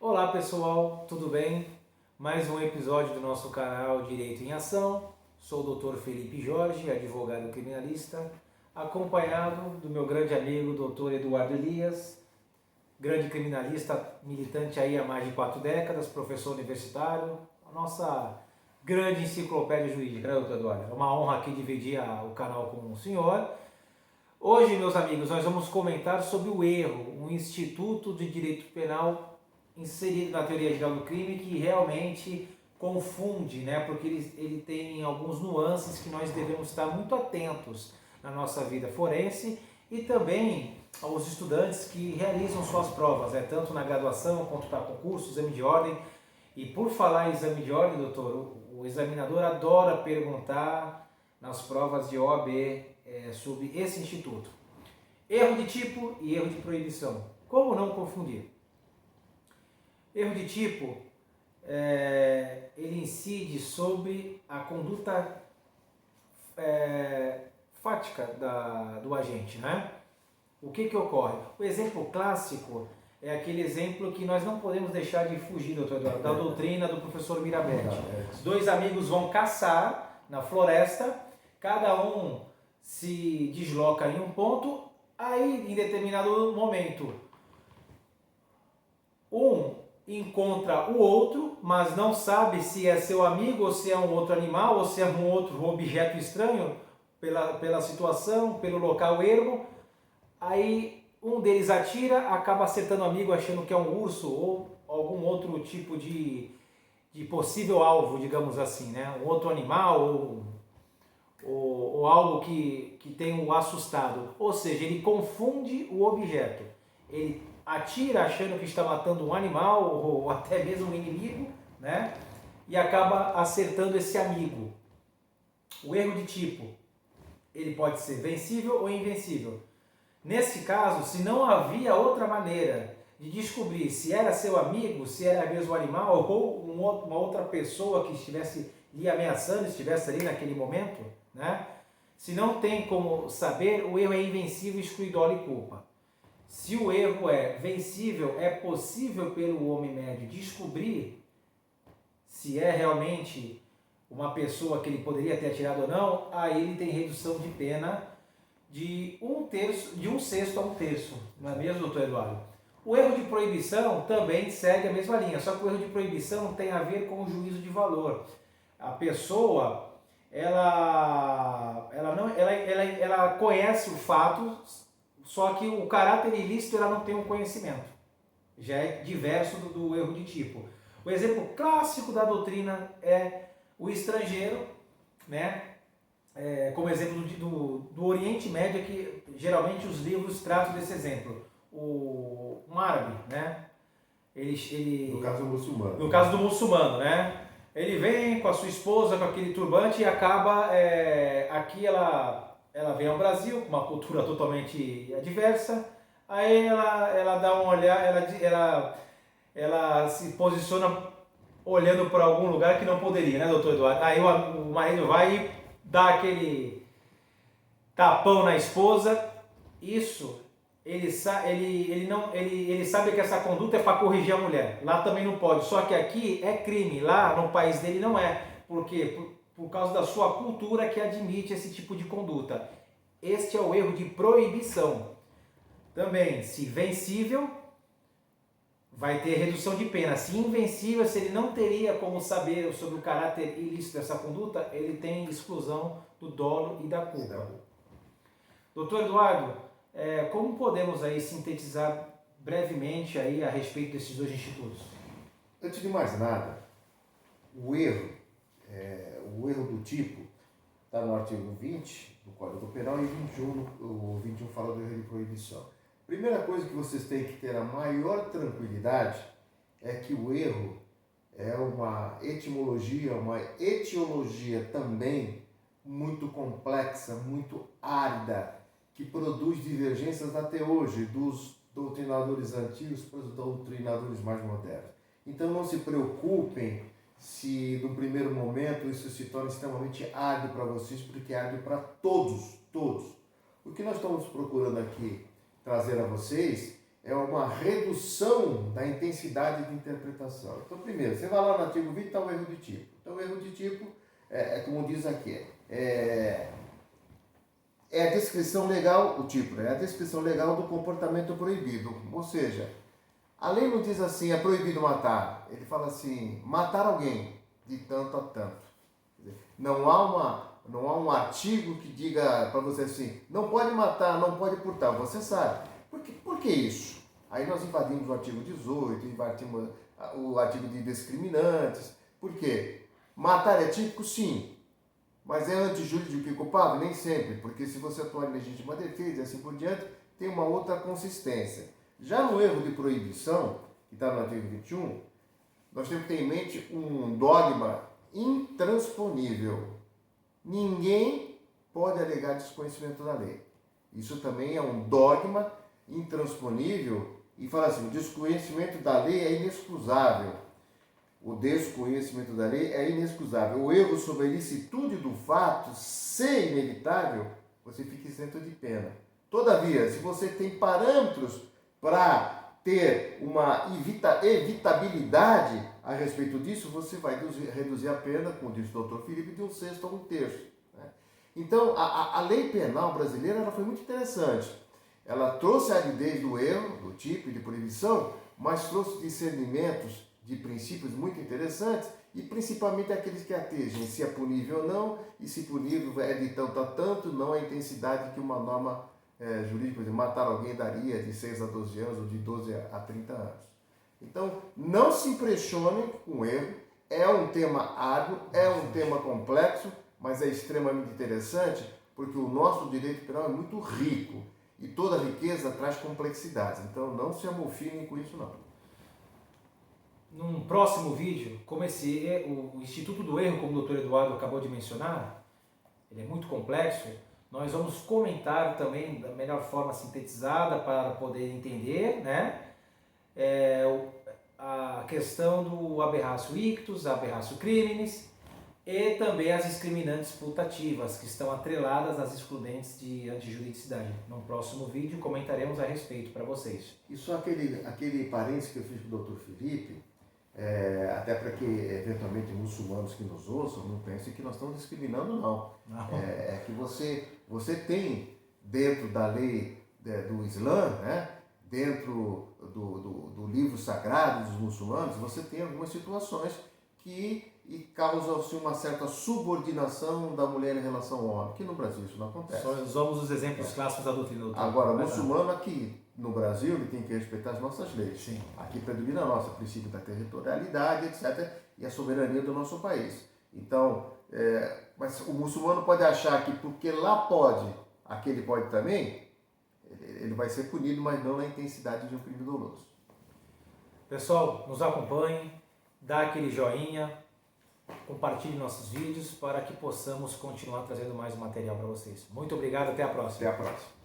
Olá pessoal, tudo bem? Mais um episódio do nosso canal Direito em Ação. Sou o Dr. Felipe Jorge, advogado criminalista, acompanhado do meu grande amigo Dr. Eduardo Elias, grande criminalista, militante aí há mais de 4 décadas, professor universitário, a nossa grande enciclopédia jurídica, né, Dr. Eduardo? É uma honra aqui dividir o canal com o senhor. Hoje, meus amigos, nós vamos comentar sobre o erro, um instituto de direito penal inserido na teoria geral do crime que realmente confunde, né? Porque ele tem alguns nuances que nós devemos estar muito atentos na nossa vida forense e também aos estudantes que realizam suas provas, né? Tanto na graduação quanto para concurso, exame de ordem. E por falar em exame de ordem, doutor, o examinador adora perguntar nas provas de OAB sobre esse instituto. Erro de tipo e erro de proibição. Como não confundir? Erro de tipo, ele incide sobre a conduta fática do agente, né? O que ocorre? O exemplo clássico é aquele exemplo que nós não podemos deixar de fugir, doutor Eduardo, da doutrina do professor Mirabete. Dois amigos vão caçar na floresta, cada um se desloca em um ponto, aí em determinado momento um encontra o outro, mas não sabe se é seu amigo, ou se é um outro animal, ou se é um outro objeto estranho, pela situação, pelo local ermo. Aí um deles atira, acaba acertando o amigo achando que é um urso ou algum outro tipo de possível alvo, digamos assim, né? Um outro animal ou algo que tem o assustado. Ou seja, ele confunde o objeto. Ele atira achando que está matando um animal ou até mesmo um inimigo, né? E acaba acertando esse amigo. O erro de tipo, ele pode ser vencível ou invencível. Nesse caso, se não havia outra maneira de descobrir se era seu amigo, se era mesmo animal ou uma outra pessoa que estivesse lhe ameaçando, estivesse ali naquele momento, né? Se não tem como saber, o erro é invencível, exclui dolo e culpa. Se o erro é vencível, é possível pelo homem médio descobrir se é realmente uma pessoa que ele poderia ter atirado ou não, aí ele tem redução de pena de um sexto a um terço, não é mesmo, doutor Eduardo? O erro de proibição também segue a mesma linha, só que o erro de proibição tem a ver com o juízo de valor. A pessoa, ela conhece o fato, só que o caráter ilícito ela não tem um conhecimento. Já é diverso do erro de tipo. O exemplo clássico da doutrina é o estrangeiro, né? Como exemplo do Oriente Médio, que geralmente os livros tratam desse exemplo. Um árabe, né? No caso do muçulmano. No caso do muçulmano, né? Ele vem com a sua esposa, com aquele turbante e acaba... aqui ela vem ao Brasil, com uma cultura totalmente diversa. Aí ela dá uma olhada, ela se posiciona olhando para algum lugar que não poderia, né, doutor Eduardo? Aí o marido vai e dá aquele tapão na esposa. Isso, ele sabe que essa conduta é para corrigir a mulher. Lá também não pode, só que aqui é crime, lá no país dele não é. Por quê? Por causa da sua cultura que admite esse tipo de conduta. Este é o erro de proibição. Também, se vencível, vai ter redução de pena. Se invencível, se ele não teria como saber sobre o caráter ilícito dessa conduta, ele tem exclusão do dolo e da culpa. Doutor Eduardo, como podemos aí sintetizar brevemente aí a respeito desses dois institutos? Antes de mais nada, o erro do tipo está no artigo 20 do Código Penal e 21, o 21 fala do erro de proibição. Primeira coisa que vocês têm que ter a maior tranquilidade é que o erro é uma etimologia, uma etiologia também muito complexa, muito árida, que produz divergências até hoje dos doutrinadores antigos para os doutrinadores mais modernos. Então não se preocupem se no primeiro momento isso se torna extremamente árduo para vocês, porque é árduo para todos. O que nós estamos procurando aqui trazer a vocês é uma redução da intensidade de interpretação. Então, primeiro, você vai lá no artigo 20, está o erro de tipo. Então, o erro de tipo, como diz aqui, é a descrição legal, o tipo, né? É a descrição legal do comportamento proibido. Ou seja, a lei não diz assim, é proibido matar. Ele fala assim, matar alguém de tanto a tanto. Quer dizer, não há um artigo que diga para você assim, não pode matar, não pode furtar. Você sabe. Por que isso? Aí nós invadimos o artigo 18, invadimos o artigo de discriminantes. Por quê? Matar é típico? Sim. Mas é antijurídico e culpável? Nem sempre. Porque se você atuar em legítima defesa e assim por diante, tem uma outra consistência. Já no erro de proibição, que está no artigo 21, nós temos que ter em mente um dogma intransponível. Ninguém pode alegar desconhecimento da lei. Isso também é um dogma intransponível e fala assim, o desconhecimento da lei é inexcusável. O desconhecimento da lei é inexcusável. O erro sobre a ilicitude do fato, se inevitável, você fica isento de pena. Todavia, se você tem parâmetros para ter uma evitabilidade a respeito disso, você vai reduzir a pena, como diz o doutor Felipe, de 1/6 a 1/3. Né? Então, a lei penal brasileira ela foi muito interessante. Ela trouxe a aridez do erro, do tipo e de proibição, mas trouxe discernimentos de princípios muito interessantes e principalmente aqueles que atingem se é punível ou não e se punível é de tanto a tanto, não a intensidade que uma norma jurídica de matar alguém daria de 6 a 12 anos ou de 12 a 30 anos. Então, não se impressionem com o erro, é um tema árduo, é um tema complexo, mas é extremamente interessante porque o nosso direito penal é muito rico e toda riqueza traz complexidades, então não se amofinem com isso não. Num próximo vídeo, como o Instituto do Erro, como o Dr. Eduardo acabou de mencionar, ele é muito complexo, nós vamos comentar também da melhor forma sintetizada para poder entender, né? A questão do aberratio ictus, aberratio criminis e também as discriminantes putativas, que estão atreladas às excludentes de antijuridicidade. No próximo vídeo comentaremos a respeito para vocês. E só aquele parênteses que eu fiz para o Dr. Felipe, até para que eventualmente muçulmanos que nos ouçam não pensem que nós estamos discriminando, não. É que você tem dentro da lei do Islã, né, dentro do livro sagrado dos muçulmanos, você tem algumas situações que causam uma certa subordinação da mulher em relação ao homem, que no Brasil isso não acontece. Só usamos os exemplos clássicos da doutrina. Agora, o muçulmano aqui no Brasil, ele tem que respeitar as nossas leis. Sim. Aqui predomina a nossa princípio da territorialidade, etc., e a soberania do nosso país. Então, mas o muçulmano pode achar que porque lá pode, aqui ele pode também, ele vai ser punido, mas não na intensidade de um crime doloso. Pessoal, nos acompanhem, dá aquele joinha, compartilhe nossos vídeos para que possamos continuar trazendo mais material para vocês. Muito obrigado, até a próxima. Até a próxima.